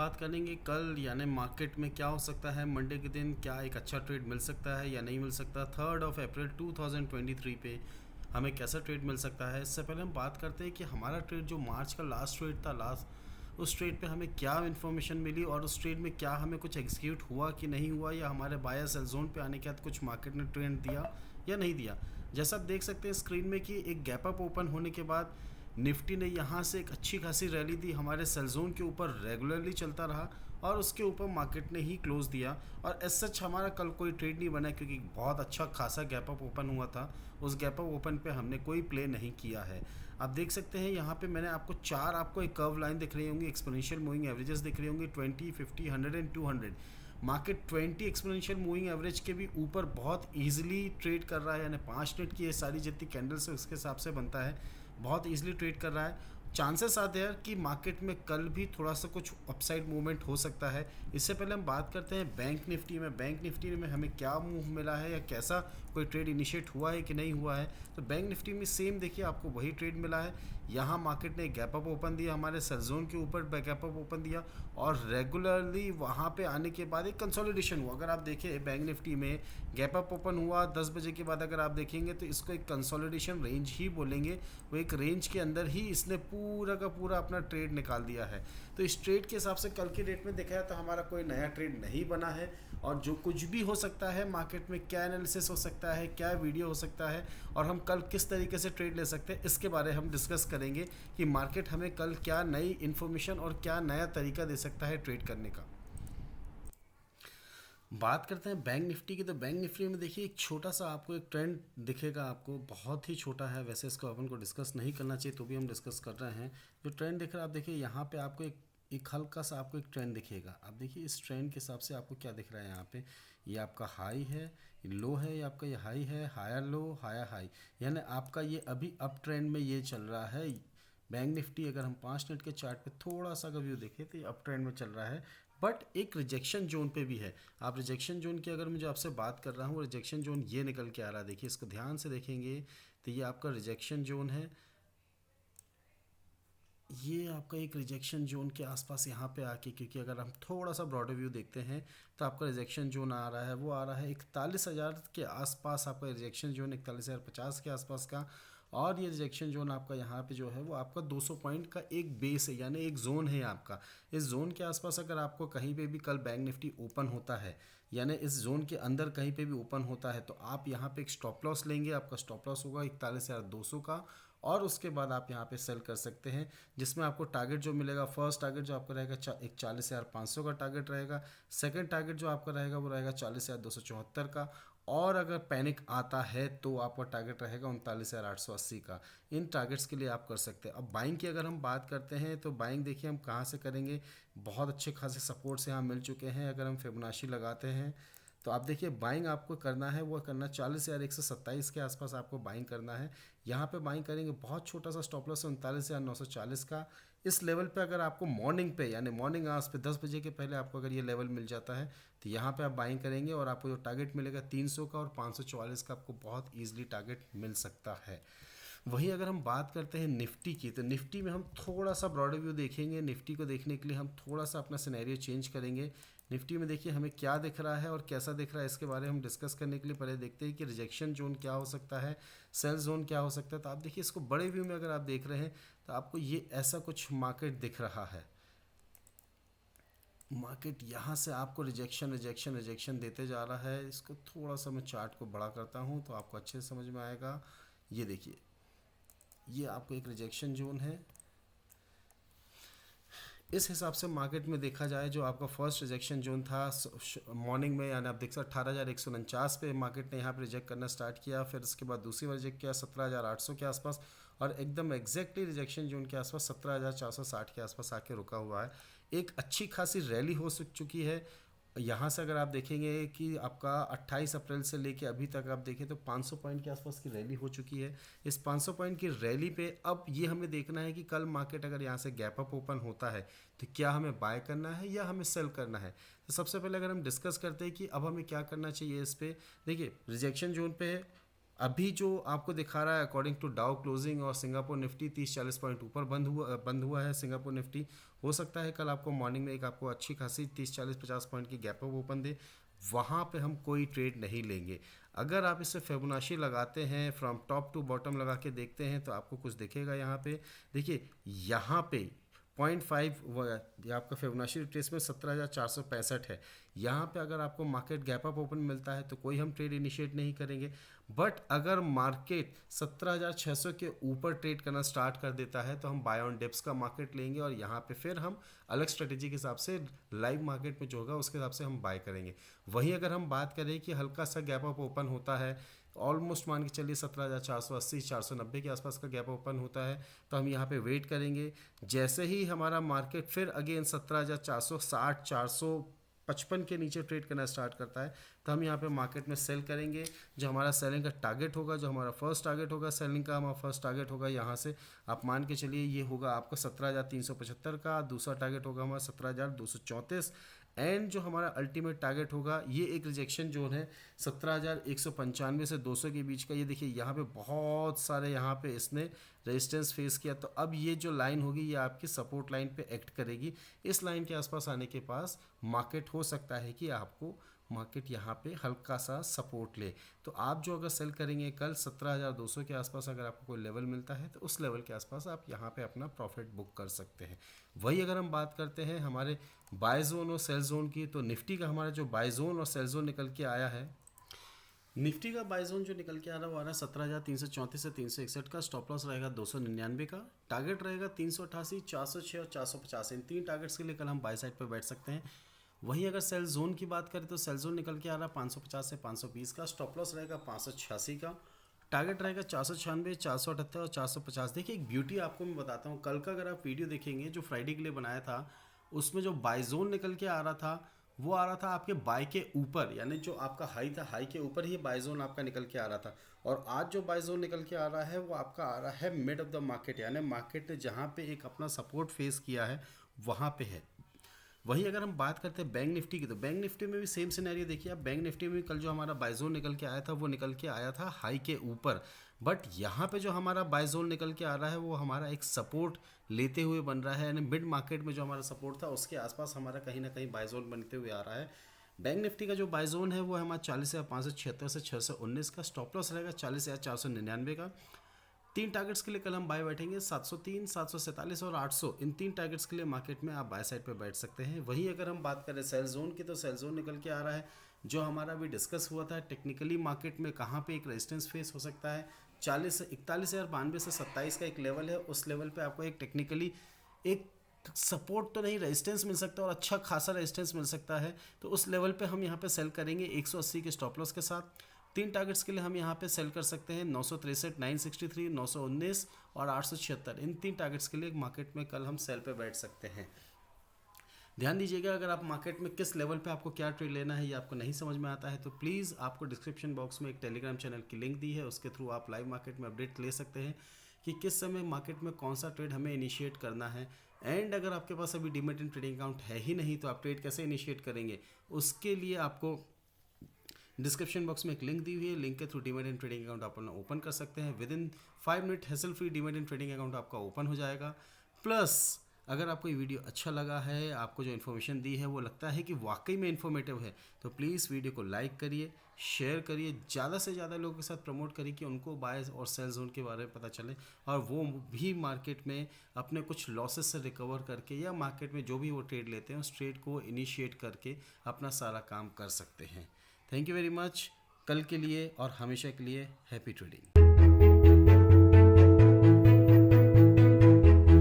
बात करेंगे कल यानी मार्केट में क्या हो सकता है मंडे के दिन, क्या एक अच्छा ट्रेड मिल सकता है या नहीं मिल सकता। 3 अप्रैल 2023 पे हमें कैसा ट्रेड मिल सकता है। इससे पहले हम बात करते हैं कि हमारा ट्रेड जो मार्च का लास्ट ट्रेड था, उस ट्रेड पे हमें क्या इन्फॉर्मेशन मिली और उस ट्रेड में क्या हमें कुछ एग्जीक्यूट हुआ कि नहीं हुआ, या हमारे बायर सेल जोन पे आने के बाद कुछ मार्केट ने ट्रेंड दिया या नहीं दिया। जैसा आप देख सकते हैं स्क्रीन में कि एक गैप अप ओपन होने के बाद निफ्टी ने यहाँ से एक अच्छी खासी रैली दी, हमारे सेल जोन के ऊपर रेगुलरली चलता रहा और उसके ऊपर मार्केट ने ही क्लोज दिया। और एज सच हमारा कल कोई ट्रेड नहीं बना क्योंकि बहुत अच्छा खासा गैप अप ओपन हुआ था। उस गैप अप ओपन पे हमने कोई प्ले नहीं किया है। आप देख सकते हैं यहाँ पे मैंने आपको एक कर्व लाइन दिख रही होंगी, एक्सपोनेंशियल मूविंग एवरेजेस दिख रही होंगी 20, 50, 100 and 200। Market 20 exponential moving average के भी ऊपर बहुत इजीली ट्रेड कर रहा है, यानी 5 मिनट की ये सारी जितनी कैंडल्स है उसके हिसाब से बनता है, बहुत इजीली ट्रेड कर रहा है। चांसेस आते हैं कि मार्केट में कल भी थोड़ा सा कुछ अपसाइड मूवमेंट हो सकता है। इससे पहले हम बात करते हैं बैंक निफ्टी में। बैंक निफ्टी में हमें क्या मूव मिला है या कैसा कोई ट्रेड इनिशिएट हुआ है कि नहीं हुआ है। तो बैंक निफ्टी में सेम देखिए आपको वही ट्रेड मिला है। यहाँ मार्केट ने गैप अप ओपन दिया, हमारे सेल जोन के ऊपर गैप अप ओपन दिया और रेगुलरली वहाँ पे आने के बाद एक कंसोलिडेशन हुआ। अगर आप देखें बैंक निफ्टी में गैप अप ओपन हुआ 10 बजे के बाद, अगर आप देखेंगे तो इसको एक कंसोलिडेशन रेंज ही बोलेंगे। वो एक रेंज के अंदर ही इसने पूरा का पूरा अपना ट्रेड निकाल दिया है। तो इस ट्रेड के हिसाब से कल की डेट में देखा है तो हमारा कोई नया ट्रेड नहीं बना है। और जो कुछ भी हो सकता है मार्केट में, क्या एनालिसिस हो सकता है, क्या वीडियो हो सकता है और हम कल किस तरीके से ट्रेड ले सकते हैं, इसके बारे हम डिस्कस करेंगे कि मार्केट हमें कल क्या नई इन्फॉर्मेशन और क्या नया तरीका दे सकता है ट्रेड करने का। बात करते हैं बैंक निफ्टी की। तो बैंक निफ्टी में देखिए एक छोटा सा आपको एक ट्रेंड दिखेगा, आपको बहुत ही छोटा है, वैसे इसको अपन को डिस्कस नहीं करना चाहिए तो भी हम डिस्कस कर रहे हैं। जो ट्रेंड दिख रहा है आप देखिए यहाँ पे आपको एक हल्का सा आपको एक ट्रेंड दिखेगा। आप देखिए इस ट्रेंड के हिसाब से आपको क्या दिख रहा है यहाँ पे, ये आपका हाई है, ये लो है, ये आपका ये हाई है, हायर लो हायर हाई, यानी आपका ये अभी अप ट्रेंड में ये चल रहा है। बैंक निफ्टी अगर हम 5 मिनट के चार्ट पे थोड़ा सा अगर व्यू देखें तो ये अप ट्रेंड में चल रहा है, बट एक रिजेक्शन जोन पे भी है। आप रिजेक्शन जोन की अगर मैं जो आपसे बात कर रहा हूँ, रिजेक्शन जोन ये निकल के आ रहा है, देखिए इसको ध्यान से देखेंगे तो ये आपका रिजेक्शन जोन है। ये आपका एक रिजेक्शन जोन के आसपास यहाँ पे आके, क्योंकि अगर हम थोड़ा सा ब्रॉडर व्यू देखते हैं तो आपका रिजेक्शन जोन आ रहा है, वो आ रहा है 41,000 के आसपास, आपका रिजेक्शन जोन 41,050 के आसपास का। और ये रिजेक्शन जोन आपका यहाँ पे जो है वो आपका 200 पॉइंट का एक बेस है, यानी एक जोन है आपका। इस जोन के आसपास अगर आपको कहीं पे भी कल बैंक निफ्टी ओपन होता है, यानी इस जोन के अंदर कहीं पे भी ओपन होता है, तो आप यहाँ पे एक स्टॉप लॉस लेंगे। आपका स्टॉप लॉस होगा 41,200 का और उसके बाद आप यहाँ पे सेल कर सकते हैं, जिसमें आपको टारगेट जो मिलेगा, फर्स्ट टारगेट जो आपका रहेगा एक 40,500 का टारगेट रहेगा। सेकंड टारगेट जो आपका रहेगा वो रहेगा 40,274 का। और अगर पैनिक आता है तो आपका टारगेट रहेगा 39,880 का। इन टारगेट्स के लिए आप कर सकते हैं। अब बाइंग की अगर हम बात करते हैं तो बाइंग देखिए हम कहाँ से करेंगे, बहुत अच्छे खासे सपोर्ट्स यहाँ मिल चुके हैं। अगर हम फिबोनाची लगाते हैं तो आप देखिए बाइंग आपको करना है, वो करना 40,127 के आसपास आपको बाइंग करना है। यहाँ पे बाइंग करेंगे, बहुत छोटा सा स्टॉप लॉस है 39,940 का। इस लेवल पे अगर आपको मॉर्निंग पे यानी मॉर्निंग आवर्स पे 10 बजे के पहले आपको अगर ये लेवल मिल जाता है तो यहाँ पे आप बाइंग करेंगे और आपको जो टारगेट मिलेगा 300 का और 544 का, आपको बहुत ईजिली टारगेट मिल सकता है। वहीं अगर हम बात करते हैं निफ्टी की, तो निफ्टी में हम थोड़ा सा ब्रॉडर व्यू देखेंगे। निफ्टी को देखने के लिए हम थोड़ा सा अपना सिनेरियो चेंज करेंगे। निफ्टी में देखिए हमें क्या दिख रहा है और कैसा दिख रहा है, इसके बारे में हम डिस्कस करने के लिए पहले देखते हैं कि रिजेक्शन जोन क्या हो सकता है, सेल जोन क्या हो सकता है। तो आप देखिए इसको बड़े व्यू में अगर आप देख रहे हैं तो आपको ये ऐसा कुछ मार्केट दिख रहा है। मार्केट यहाँ से आपको रिजेक्शन रिजेक्शन रिजेक्शन देते जा रहा है। इसको थोड़ा सा मैं चार्ट को बड़ा करता हूँ तो आपको अच्छे से समझ में आएगा। ये देखिए, ये आपको एक रिजेक्शन जोन है। इस हिसाब से मार्केट में देखा जाए, जो आपका फर्स्ट रिजेक्शन जोन था मॉर्निंग में, यानी आप देख सकते 18,149 पे मार्केट ने यहाँ पे रिजेक्ट करना स्टार्ट किया। फिर उसके बाद दूसरी बार रिजेक्ट किया 17,800 के आसपास और एकदम एग्जैक्टली रिजेक्शन जोन के आसपास 17,460 के आसपास आके रुका हुआ है। एक अच्छी खासी रैली हो चुकी है। यहाँ से अगर आप देखेंगे कि आपका 28 अप्रैल से लेके अभी तक आप देखें तो 500 पॉइंट के आसपास की रैली हो चुकी है। इस 500 पॉइंट की रैली पे अब ये हमें देखना है कि कल मार्केट अगर यहाँ से गैप अप ओपन होता है तो क्या हमें बाय करना है या हमें सेल करना है। तो सबसे पहले अगर हम डिस्कस करते हैं कि अब हमें क्या करना चाहिए इस पर, देखिए रिजेक्शन जोन पे अभी जो आपको दिखा रहा है अकॉर्डिंग टू डाउ क्लोजिंग और सिंगापुर निफ्टी 30-40 पॉइंट ऊपर बंद हुआ है। सिंगापुर निफ्टी हो सकता है कल आपको मॉर्निंग में एक आपको अच्छी खासी 30 40 50 पॉइंट की गैप अप ओपन दे, वहाँ पे हम कोई ट्रेड नहीं लेंगे। अगर आप इसे फिबोनाची लगाते हैं, फ्रॉम टॉप टू बॉटम लगा के देखते हैं तो आपको कुछ दिखेगा यहाँ पे। देखिए यहाँ पे 0.5 ये आपका फिबोनाची रिट्रेसमेंट 17,465 है। यहाँ पे अगर आपको मार्केट गैप अप ओपन मिलता है तो कोई हम ट्रेड इनिशिएट नहीं करेंगे। बट अगर मार्केट 17,600 के ऊपर ट्रेड करना स्टार्ट कर देता है तो हम बाय ऑन डिप्स का मार्केट लेंगे और यहाँ पे फिर हम अलग स्ट्रेटेजी के हिसाब से लाइव मार्केट में जो होगा उसके हिसाब से हम बाय करेंगे। वहीं अगर हम बात करें कि हल्का सा गैप अप ओपन होता है, ऑलमोस्ट मान के चलिए 17,480 490 के आसपास का गैप ओपन होता है, तो हम यहाँ पे वेट करेंगे। जैसे ही हमारा मार्केट फिर अगेन 17,460 455 के नीचे ट्रेड करना स्टार्ट करता है तो हम यहाँ पे मार्केट में सेल करेंगे। जो हमारा सेलिंग का टारगेट होगा, जो हमारा फर्स्ट टारगेट होगा सेलिंग का, हमारा फर्स्ट टारगेट होगा यहाँ से आप मान के चलिए ये होगा आपका 17,375 का। दूसरा टारगेट होगा हमारा 17,234 एंड जो हमारा अल्टीमेट टारगेट होगा ये एक रिजेक्शन जोन है 17,195 से 200 के बीच का। ये देखिए यहाँ पे बहुत सारे यहाँ पे इसने रेजिस्टेंस फेस किया, तो अब ये जो लाइन होगी ये आपकी सपोर्ट लाइन पे एक्ट करेगी। इस लाइन के आसपास आने के पास मार्केट हो सकता है कि आपको मार्केट यहाँ पे हल्का सा सपोर्ट ले। तो आप जो अगर सेल करेंगे कल 17,200 के आसपास अगर आपको कोई लेवल मिलता है तो उस लेवल के आसपास आप यहाँ पे अपना प्रॉफिट बुक कर सकते हैं। वही अगर हम बात करते हैं हमारे बाय जोन और सेल जोन की, तो निफ्टी का हमारा जो बाय जोन और सेल जोन निकल के आया है, निफ्टी का बाय जोन जो निकल के आ रहा है वो आ रहा है 17,334 से 361 का। स्टॉप लॉस रहेगा 299 का, टारगेट रहेगा 388 406 और 450। इन तीन टारगेट्स के लिए कल हम बाय साइड पर बैठ सकते हैं। वहीं अगर सेल जोन की बात करें तो सेल जोन निकल के आ रहा है 550 से 520 का। स्टॉप लॉस रहेगा 586 का, टारगेट रहेगा 496 478 और 450। देखिए एक ब्यूटी आपको मैं बताता हूँ, कल का अगर आप वीडियो देखेंगे जो फ्राइडे के लिए बनाया था उसमें जो बाय जोन निकल के आ रहा था वो आ रहा था आपके बाय के ऊपर, यानी जो आपका हाई था हाई के ऊपर ही बाय जोन आपका निकल के आ रहा था। और आज जो बाय जोन निकल के आ रहा है वो आपका आ रहा है मिड ऑफ द मार्केट, यानी मार्केट ने जहाँ पे एक अपना सपोर्ट फेस किया है वहाँ पे है। वहीं अगर हम बात करते हैं बैंक निफ्टी की, तो बैंक निफ्टी में भी सेम सिनेरियो देखिए आप। बैंक निफ्टी में कल जो हमारा बाय जोन निकल के आया था वो निकल के आया था हाई के ऊपर, बट यहाँ पे जो हमारा बाय जोन निकल के आ रहा है वो हमारा एक सपोर्ट लेते हुए बन रहा है, यानी मिड मार्केट में जो हमारा सपोर्ट था उसके आसपास हमारा कहीं ना कहीं बाय जोन बनते हुए आ रहा है। बैंक निफ्टी का जो बाय जोन है वो है हमारा 40,576 से 619 का। स्टॉप लॉस रहेगा 40,499 का। तीन टारगेट्स के लिए कल हम बाय बैठेंगे 703 747 और 800। इन तीन टारगेट्स के लिए मार्केट में आप बाय साइड पे बैठ सकते हैं। वहीं अगर हम बात करें सेल जोन की, तो सेल जोन निकल के आ रहा है जो हमारा अभी डिस्कस हुआ था टेक्निकली मार्केट में कहाँ पे एक रेजिस्टेंस फेस हो सकता है। 41,092 से 27 का एक लेवल है, उस लेवल पे आपको एक टेक्निकली एक सपोर्ट तो नहीं रेजिस्टेंस मिल सकता और अच्छा खासा रेजिस्टेंस मिल सकता है। तो उस लेवल पे हम यहाँ पे सेल करेंगे 180 के स्टॉप लॉस के साथ। तीन टारगेट्स के लिए हम यहाँ पे सेल कर सकते हैं 963 963 919 और 876। इन तीन टारगेट्स के लिए मार्केट में कल हम सेल पे बैठ सकते हैं। ध्यान दीजिएगा अगर आप मार्केट में किस लेवल पे आपको क्या ट्रेड लेना है ये आपको नहीं समझ में आता है तो प्लीज़ आपको डिस्क्रिप्शन बॉक्स में एक टेलीग्राम चैनल की लिंक दी है, उसके थ्रू आप लाइव मार्केट में अपडेट ले सकते हैं कि किस समय मार्केट में कौन सा ट्रेड हमें इनिशिएट करना है। एंड अगर आपके पास अभी डीमैट एंड ट्रेडिंग अकाउंट है ही नहीं तो आप ट्रेड कैसे इनिशिएट करेंगे, उसके लिए आपको डिस्क्रिप्शन बॉक्स में एक लिंक दी हुई है, लिंक के through demat and trading account आप अपना ओपन कर सकते हैं। With in 5 minute hassle free demat and trading account आपका ओपन हो जाएगा। प्लस अगर आपको ये वीडियो अच्छा लगा है, आपको जो इन्फॉर्मेशन दी है वो लगता है कि वाकई में इन्फॉर्मेटिव है, तो प्लीज़ वीडियो को लाइक करिए, शेयर करिए, ज़्यादा से ज़्यादा लोगों के साथ प्रमोट करिए कि उनको बाय और सेल जोन के बारे में पता चले और वो भी मार्केट में अपने कुछ लॉसेस से रिकवर करके या मार्केट में जो भी वो ट्रेड लेते हैं उस ट्रेड को इनिशिएट करके अपना सारा काम कर सकते हैं। Thank you very much. कल के लिए और हमेशा के लिए हैप्पी ट्रेडिंग।